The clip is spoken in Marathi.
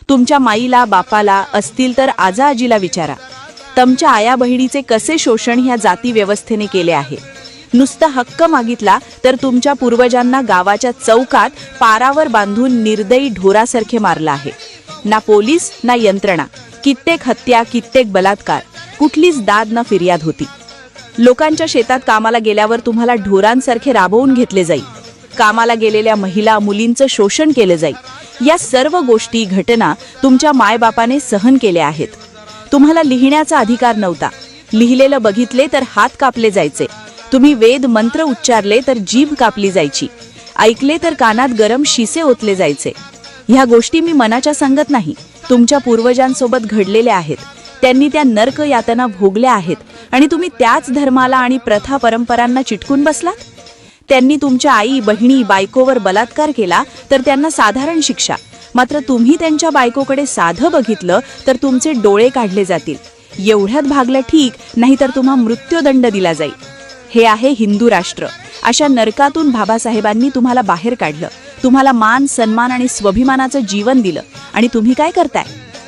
तुमच्या माईला बापाला असतील तर आजा आजीला विचारा. तुमच्या आया बहिणीचे कसे शोषण ह्या जाती व्यवस्थेने केले आहे. नुसता हक्क मागितला तर तुमच्या पूर्वजांना गावाच्या चौकात पारावर बांधून निर्दयी ढोरासारखे मारलं आहे. ना पोलीस ना यंत्रणा, कित्येक हत्या, कित्येक बलात्कार, कुठलीच दाद ना फिर्याद होती. लोकांच्या शेतात कामाला गेल्यावर तुम्हाला ढोरांसारखे राबवून घेतले जाईल. कामाला गेलेल्या महिला मुलींचं शोषण केलं जाईल. या सर्व गोष्टी घटना तुमच्या मायबापाने सहन केल्या आहेत. तुम्हाला लिहिण्याचा अधिकार नव्हता. लिहिलेलं बघितले तर हात कापले जायचे. तुम्ही वेद मंत्र उच्चारले तर जीभ कापली जायची. ऐकले तर कानात गरम शिसे ओतले जायचे. ह्या गोष्टी मी मनाच्या सांगत नाही, तुमच्या पूर्वजांसोबत घडलेल्या आहेत. त्यांनी त्या नरक यातना भोगल्या आहेत आणि तुम्ही त्याच धर्माला आणि प्रथा परंपरांना चिटकून बसलात. त्यांनी तुमच्या आई बहिणी बायकोवर बलात्कार केला तर त्यांना साधारण शिक्षा, मात्र तुम्ही त्यांच्या बायकोकडे साधं बघितलं तर तुमचे डोळे काढले जातील. एवढ्यात भागलं ठीक, नाहीतर तुम्हा मृत्यूदंड दिला जाईल. हे आहे हिंदू राष्ट्र. अशा नरकातून बाबासाहेबांनी तुम्हाला बाहेर काढलं, तुम्हाला मान सन्मान आणि स्वाभिमानाचं जीवन दिलं, आणि तुम्ही काय करताय?